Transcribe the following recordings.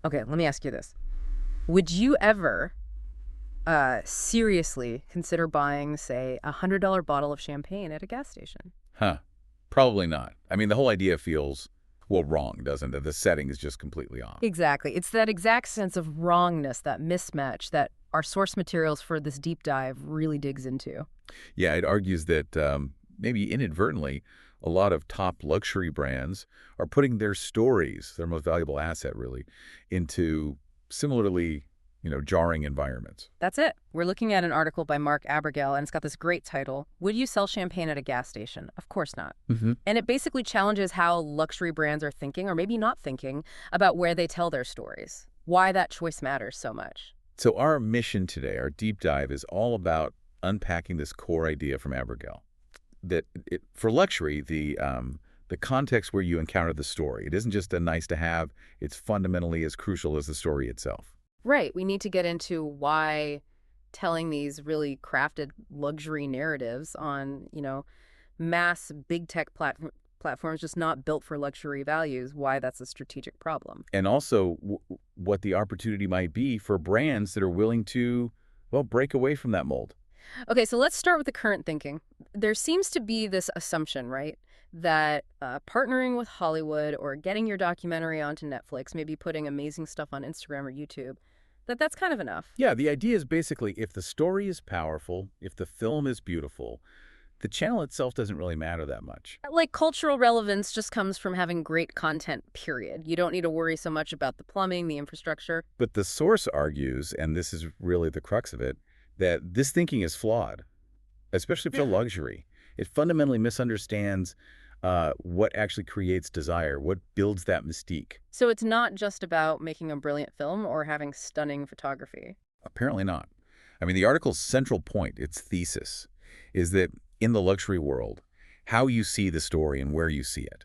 Okay, let me ask you this. Would you ever seriously consider buying, say, $100 bottle of champagne at a gas station? Huh. Probably not. I mean, the whole idea feels, well, wrong, doesn't it? The setting is just completely off. Exactly. It's that exact sense of wrongness, that mismatch that our source materials for this deep dive really digs into. Yeah, it argues that maybe inadvertently, a lot of top luxury brands are putting their stories, their most valuable asset really, into similarly, jarring environments. That's it. We're looking at an article by Mark Abergel, and it's got this great title, Would You Sell Champagne at a Gas Station? Of course not. Hmm. And it basically challenges how luxury brands are thinking, or maybe not thinking, about where they tell their stories, why that choice matters so much. So our mission today, our deep dive, is all about unpacking this core idea from Abergel. For luxury, the context where you encounter the story, it isn't just a nice to have, it's fundamentally as crucial as the story itself. Right. We need to get into why telling these really crafted luxury narratives on, mass big tech platforms just not built for luxury values, why that's a strategic problem. And also what the opportunity might be for brands that are willing to, well, break away from that mold. Okay, so let's start with the current thinking. There seems to be this assumption, right, that partnering with Hollywood or getting your documentary onto Netflix, maybe putting amazing stuff on Instagram or YouTube, that's kind of enough. Yeah, the idea is basically if the story is powerful, if the film is beautiful, the channel itself doesn't really matter that much. Like cultural relevance just comes from having great content, period. You don't need to worry so much about the plumbing, the infrastructure. But the source argues, and this is really the crux of it, that this thinking is flawed, especially for luxury. It fundamentally misunderstands what actually creates desire, what builds that mystique. So it's not just about making a brilliant film or having stunning photography. Apparently not. I mean, the article's central point, its thesis, is that in the luxury world, how you see the story and where you see it,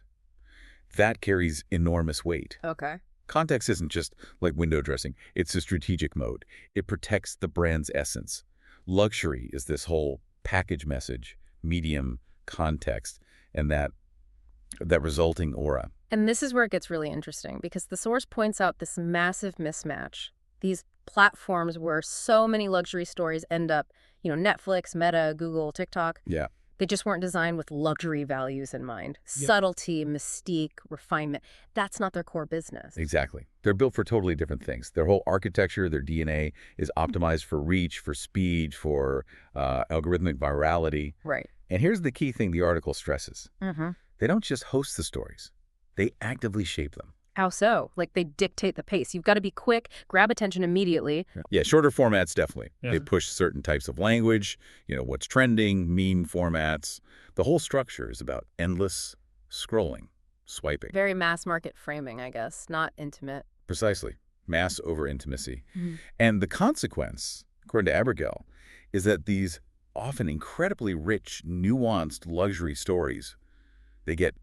that carries enormous weight. Okay. Context isn't just like window dressing. It's a strategic mode. It protects the brand's essence. Luxury is this whole package message, medium, context, and that resulting aura. And this is where it gets really interesting because the source points out this massive mismatch. These platforms where so many luxury stories end up, Netflix, Meta, Google, TikTok. Yeah. They just weren't designed with luxury values in mind. Yep. Subtlety, mystique, refinement. That's not their core business. Exactly. They're built for totally different things. Their whole architecture, their DNA is optimized for reach, for speed, for algorithmic virality. Right. And here's the key thing the article stresses. Mm-hmm. They don't just host the stories. They actively shape them. How so? Like they dictate the pace. You've got to be quick, grab attention immediately. Yeah, shorter formats, definitely. Yeah. They push certain types of language, what's trending, meme formats. The whole structure is about endless scrolling, swiping. Very mass market framing, I guess, not intimate. Precisely. Mass over intimacy. Mm-hmm. And the consequence, according to Abergel, is that these often incredibly rich, nuanced luxury stories, they get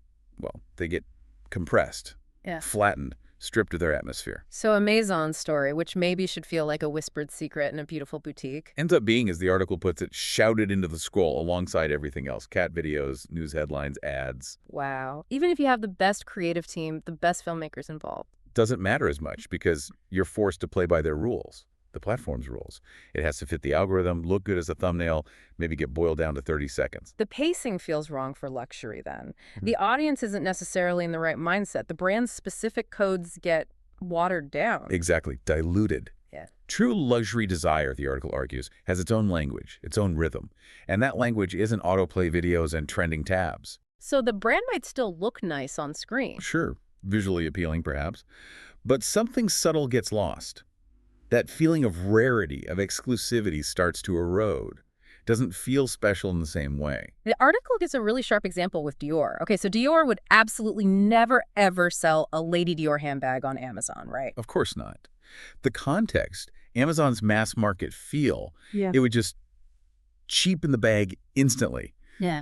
compressed. Yeah. Flattened, stripped of their atmosphere. So a Maison story, which maybe should feel like a whispered secret in a beautiful boutique. Ends up being, as the article puts it, shouted into the scroll alongside everything else. Cat videos, news headlines, ads. Wow. Even if you have the best creative team, the best filmmakers involved. Doesn't matter as much because you're forced to play by their rules, the platform's rules. It has to fit the algorithm, look good as a thumbnail, maybe get boiled down to 30 seconds. The pacing feels wrong for luxury then. Mm-hmm. The audience isn't necessarily in the right mindset. The brand's specific codes get watered down. Exactly. Diluted. Yeah. True luxury desire, the article argues, has its own language, its own rhythm. And that language isn't autoplay videos and trending tabs. So the brand might still look nice on screen. Sure. Visually appealing, perhaps. But something subtle gets lost. That feeling of rarity, of exclusivity starts to erode. Doesn't feel special in the same way. The article gives a really sharp example with Dior. Okay, so Dior would absolutely never, ever sell a Lady Dior handbag on Amazon, right? Of course not. The context, Amazon's mass market feel, it would just cheapen the bag instantly,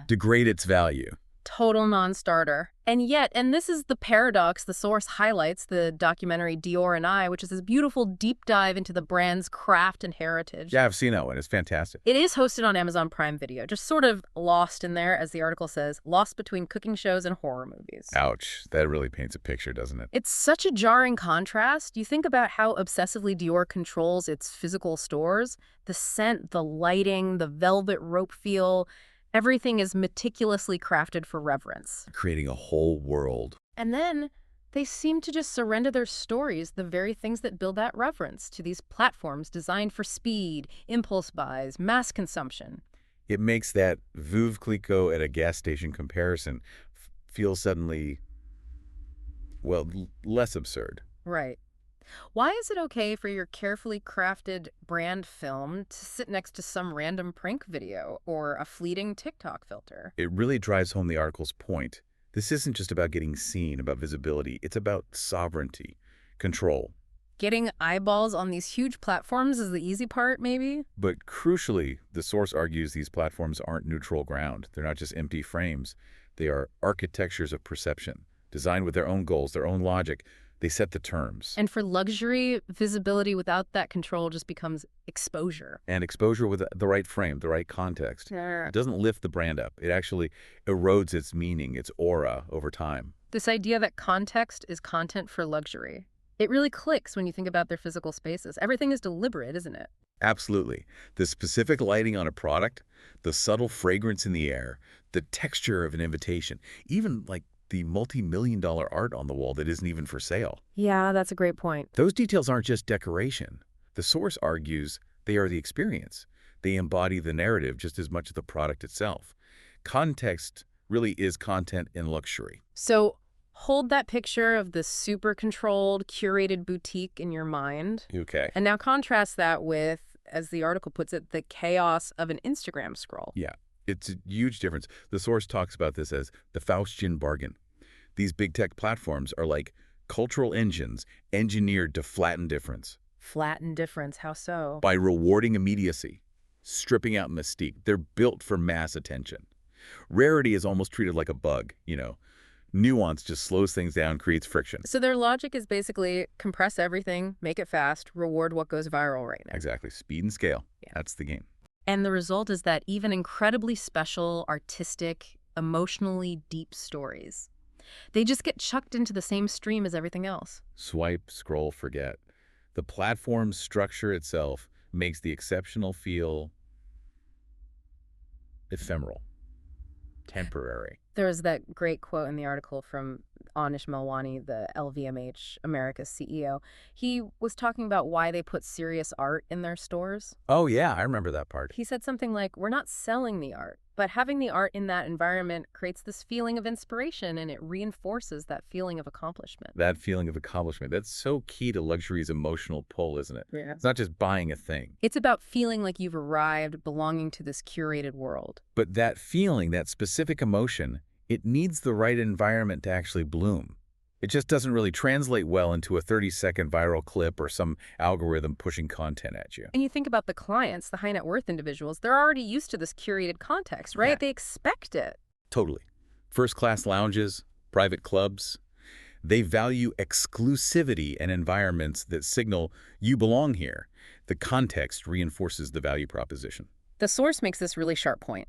degrade its value. Total non-starter. And yet, and this is the paradox the source highlights, the documentary Dior and I, which is this beautiful deep dive into the brand's craft and heritage. Yeah, I've seen that one. It's fantastic. It is hosted on Amazon Prime Video, just sort of lost in there, as the article says, lost between cooking shows and horror movies. Ouch. That really paints a picture, doesn't it? It's such a jarring contrast. You think about how obsessively Dior controls its physical stores. The scent, the lighting, the velvet rope feel, everything is meticulously crafted for reverence. Creating a whole world. And then they seem to just surrender their stories, the very things that build that reverence, to these platforms designed for speed, impulse buys, mass consumption. It makes that Veuve Clicquot at a gas station comparison feel suddenly, well, less absurd. Right. Why is it okay for your carefully crafted brand film to sit next to some random prank video or a fleeting TikTok filter? It really drives home the article's point. This isn't just about getting seen, about visibility. It's about sovereignty, control. Getting eyeballs on these huge platforms is the easy part, maybe? But crucially, the source argues these platforms aren't neutral ground. They're not just empty frames. They are architectures of perception, designed with their own goals, their own logic. They set the terms. And for luxury, visibility without that control just becomes exposure. And exposure with the right frame, the right context. It doesn't lift the brand up. It actually erodes its meaning, its aura over time. This idea that context is content for luxury. It really clicks when you think about their physical spaces. Everything is deliberate, isn't it? Absolutely. The specific lighting on a product, the subtle fragrance in the air, the texture of an invitation, even like the multi-million-dollar art on the wall that isn't even for sale. Yeah, that's a great point. Those details aren't just decoration. The source argues they are the experience. They embody the narrative just as much as the product itself. Context really is content in luxury. So hold that picture of the super controlled, curated boutique in your mind. Okay. And now contrast that with, as the article puts it, the chaos of an Instagram scroll. Yeah. It's a huge difference. The source talks about this as the Faustian bargain. These big tech platforms are like cultural engines engineered to flatten difference. Flatten difference, how so? By rewarding immediacy, stripping out mystique. They're built for mass attention. Rarity is almost treated like a bug, you know. Nuance just slows things down, creates friction. So their logic is basically compress everything, make it fast, reward what goes viral right now. Exactly. Speed and scale. Yeah. That's the game. And the result is that even incredibly special, artistic, emotionally deep stories, they just get chucked into the same stream as everything else. Swipe, scroll, forget. The platform's structure itself makes the exceptional feel ephemeral, temporary. There's that great quote in the article from Anish Melwani, the LVMH America's CEO. He was talking about why they put serious art in their stores. Oh, yeah, I remember that part. He said something like, we're not selling the art, but having the art in that environment creates this feeling of inspiration, and it reinforces that feeling of accomplishment. That feeling of accomplishment, that's so key to luxury's emotional pull, isn't it? Yeah. It's not just buying a thing. It's about feeling like you've arrived, belonging to this curated world. But that feeling, that specific emotion, it needs the right environment to actually bloom. It just doesn't really translate well into a 30-second viral clip or some algorithm pushing content at you. And you think about the clients, the high net worth individuals, they're already used to this curated context, right? Yeah. They expect it. Totally. First-class lounges, private clubs, they value exclusivity and environments that signal you belong here. The context reinforces the value proposition. The source makes this really sharp point.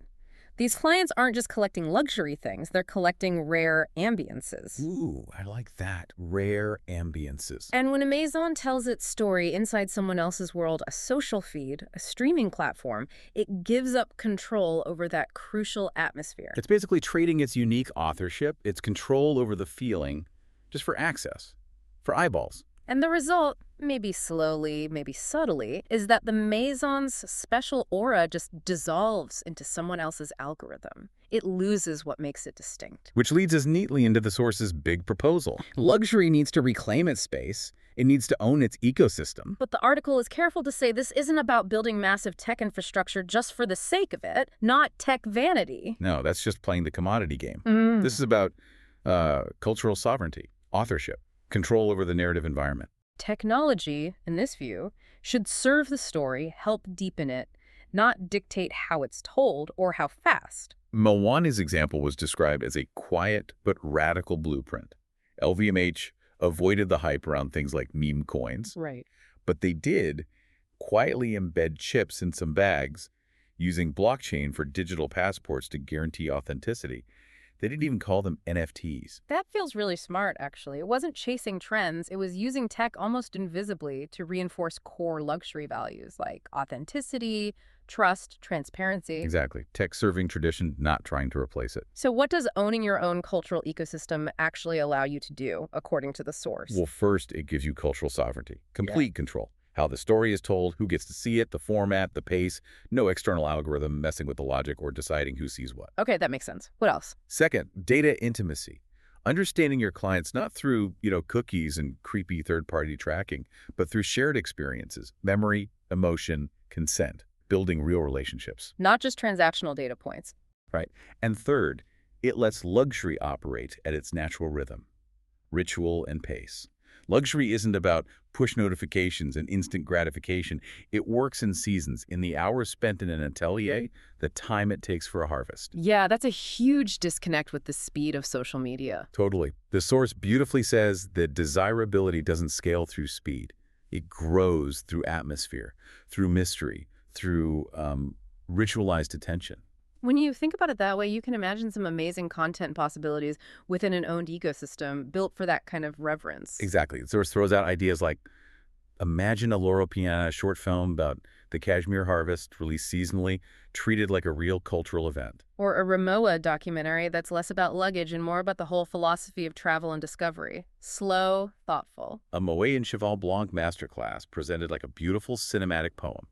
These clients aren't just collecting luxury things, they're collecting rare ambiances. Ooh, I like that. Rare ambiances. And when a maison tells its story inside someone else's world, a social feed, a streaming platform, it gives up control over that crucial atmosphere. It's basically trading its unique authorship, its control over the feeling, just for access, for eyeballs. And the result, maybe slowly, maybe subtly, is that the maison's special aura just dissolves into someone else's algorithm. It loses what makes it distinct. Which leads us neatly into the source's big proposal. Luxury needs to reclaim its space. It needs to own its ecosystem. But the article is careful to say this isn't about building massive tech infrastructure just for the sake of it, not tech vanity. No, that's just playing the commodity game. This is about cultural sovereignty, authorship, control over the narrative environment. Technology, in this view, should serve the story, help deepen it, not dictate how it's told or how fast. Moani's example was described as a quiet but radical blueprint. LVMH avoided the hype around things like meme coins, Right. but they did quietly embed chips in some bags using blockchain for digital passports to guarantee authenticity. They didn't even call them NFTs. That feels really smart, actually. It wasn't chasing trends, it was using tech almost invisibly to reinforce core luxury values like authenticity, trust, transparency. Exactly. Tech serving tradition, not trying to replace it. So what does owning your own cultural ecosystem actually allow you to do, according to the source? Well, first, it gives you cultural sovereignty, complete control. How the story is told, who gets to see it, the format, the pace, no external algorithm messing with the logic or deciding who sees what. Okay, that makes sense. What else? Second, data intimacy. Understanding your clients not through, cookies and creepy third-party tracking, but through shared experiences, memory, emotion, consent, building real relationships. Not just transactional data points. Right. And third, it lets luxury operate at its natural rhythm, ritual and pace. Luxury isn't about push notifications and instant gratification. It works in seasons, in the hours spent in an atelier, the time it takes for a harvest. Yeah, that's a huge disconnect with the speed of social media. Totally. The source beautifully says that desirability doesn't scale through speed. It grows through atmosphere, through mystery, through ritualized attention. When you think about it that way, you can imagine some amazing content possibilities within an owned ecosystem built for that kind of reverence. Exactly. The source throws out ideas like, imagine a Loro Piana short film about the cashmere harvest, released seasonally, treated like a real cultural event. Or a Rimowa documentary that's less about luggage and more about the whole philosophy of travel and discovery. Slow, thoughtful. A Moet and Cheval Blanc masterclass presented like a beautiful cinematic poem,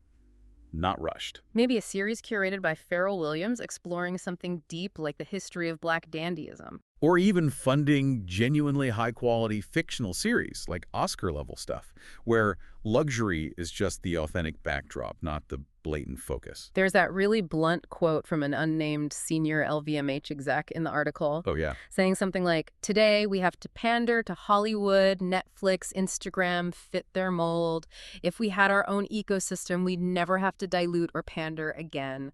not rushed. Maybe a series curated by Pharrell Williams exploring something deep like the history of Black dandyism. Or even funding genuinely high-quality fictional series, like Oscar-level stuff, where luxury is just the authentic backdrop, not the blatant focus. There's that really blunt quote from an unnamed senior LVMH exec in the article, Oh, yeah. saying something like, "Today we have to pander to Hollywood, Netflix, Instagram, fit their mold. If we had our own ecosystem, we'd never have to dilute or pander again,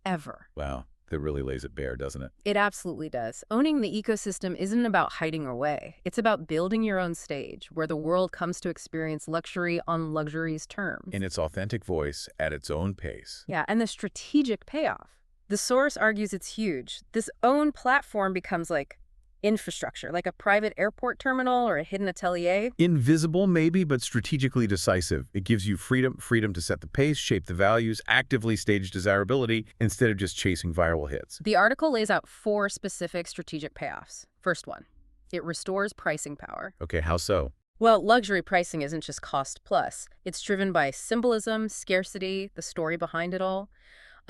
ever." Wow. That really lays it bare, doesn't it? It absolutely does. Owning the ecosystem isn't about hiding away. It's about building your own stage where the world comes to experience luxury on luxury's terms. In its authentic voice, at its own pace. Yeah, and the strategic payoff. The source argues it's huge. This own platform becomes like infrastructure, like a private airport terminal or a hidden atelier. Invisible, maybe, but strategically decisive. It gives you freedom to set the pace, shape the values, actively stage desirability, instead of just chasing viral hits. The article lays out 4 specific strategic payoffs. First one, it restores pricing power. Okay, how so? Well, luxury pricing isn't just cost plus. It's driven by symbolism, scarcity, the story behind it all.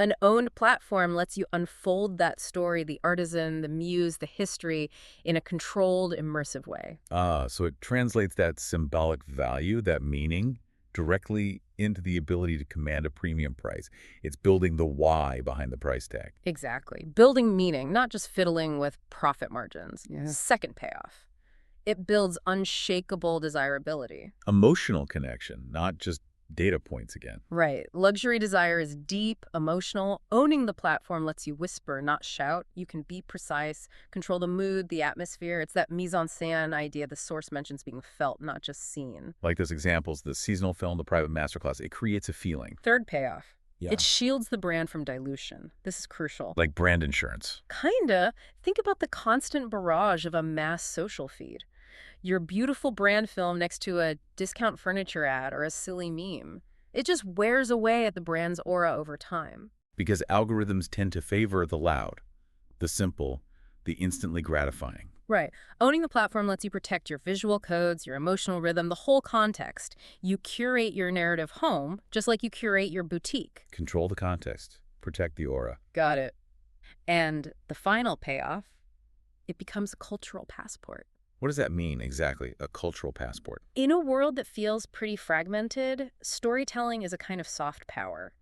An owned platform lets you unfold that story, the artisan, the muse, the history, in a controlled, immersive way. So it translates that symbolic value, that meaning, directly into the ability to command a premium price. It's building the why behind the price tag. Exactly. Building meaning, not just fiddling with profit margins. Yeah. Second payoff. It builds unshakable desirability. Emotional connection, not just data points again. Right. Luxury desire is deep, emotional. Owning the platform lets you whisper, not shout. You can be precise, control the mood, the atmosphere. It's that mise-en-scène idea the source mentions being felt, not just seen. Like those examples, the seasonal film, the private masterclass, it creates a feeling. Third payoff. Yeah. It shields the brand from dilution. This is crucial. Like brand insurance. Kinda. Think about the constant barrage of a mass social feed. Your beautiful brand film next to a discount furniture ad or a silly meme. It just wears away at the brand's aura over time. Because algorithms tend to favor the loud, the simple, the instantly gratifying. Right. Owning the platform lets you protect your visual codes, your emotional rhythm, the whole context. You curate your narrative home, just like you curate your boutique. Control the context. Protect the aura. Got it. And the final payoff, it becomes a cultural passport. What does that mean exactly, a cultural passport? In a world that feels pretty fragmented, storytelling is a kind of soft power.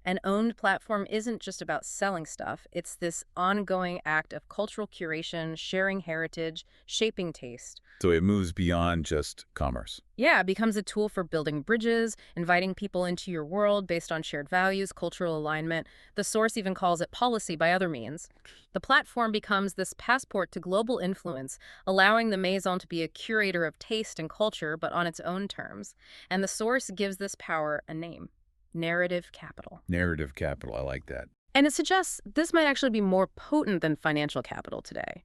An owned platform isn't just about selling stuff, it's this ongoing act of cultural curation, sharing heritage, shaping taste. So it moves beyond just commerce. Yeah, it becomes a tool for building bridges, inviting people into your world based on shared values, cultural alignment. The source even calls it policy by other means. The platform becomes this passport to global influence, allowing the Maison to be a curator of taste and culture, but on its own terms. And the source gives this power a name: narrative capital. Narrative capital, I like that. And it suggests this might actually be more potent than financial capital today.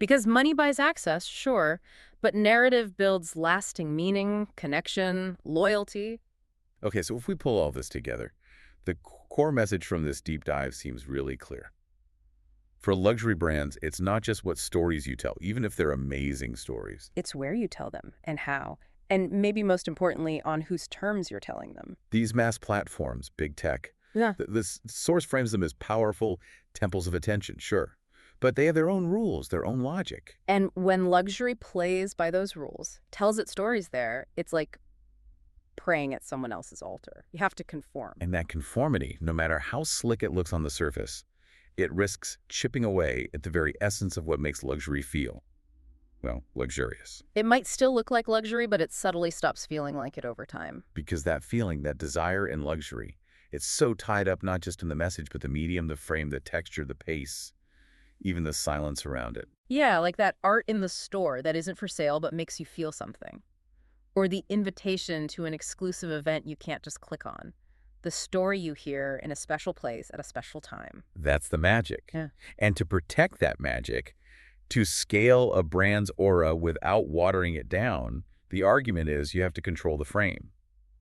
Because money buys access, sure, but narrative builds lasting meaning, connection, loyalty. Okay, so if we pull all this together, the core message from this deep dive seems really clear. For luxury brands, it's not just what stories you tell, even if they're amazing stories. It's where you tell them and how. And maybe most importantly, on whose terms you're telling them. These mass platforms, big tech, Yeah. this source frames them as powerful temples of attention, sure. But they have their own rules, their own logic. And when luxury plays by those rules, tells its stories there, it's like praying at someone else's altar. You have to conform. And that conformity, no matter how slick it looks on the surface, it risks chipping away at the very essence of what makes luxury feel, well, luxurious. It might still look like luxury, but it subtly stops feeling like it over time. Because that feeling, that desire in luxury, it's so tied up not just in the message, but the medium, the frame, the texture, the pace, even the silence around it. Yeah, like that art in the store that isn't for sale but makes you feel something. Or the invitation to an exclusive event you can't just click on. The story you hear in a special place at a special time. That's the magic. Yeah. And to protect that magic, to scale a brand's aura without watering it down, the argument is you have to control the frame,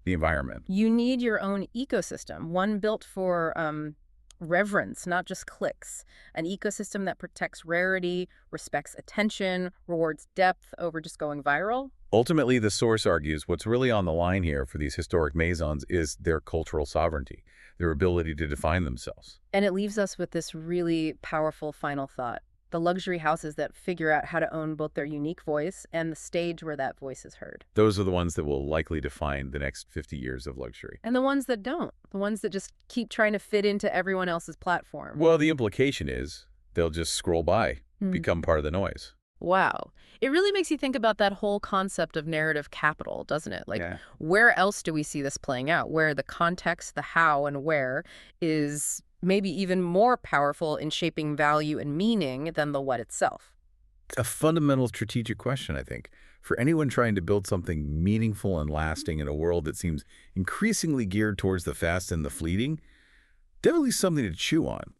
the environment. You need your own ecosystem, one built for reverence, not just clicks. An ecosystem that protects rarity, respects attention, rewards depth over just going viral. Ultimately, the source argues what's really on the line here for these historic maisons is their cultural sovereignty, their ability to define themselves. And it leaves us with this really powerful final thought. The luxury houses that figure out how to own both their unique voice and the stage where that voice is heard. Those are the ones that will likely define the next 50 years of luxury. And the ones that don't, the ones that just keep trying to fit into everyone else's platform. Well, the implication is they'll just scroll by, become part of the noise. Wow. It really makes you think about that whole concept of narrative capital, doesn't it? Like, Yeah. where else do we see this playing out? Where the context, the how and where is maybe even more powerful in shaping value and meaning than the what itself. A fundamental strategic question, I think, for anyone trying to build something meaningful and lasting in a world that seems increasingly geared towards the fast and the fleeting. Definitely something to chew on.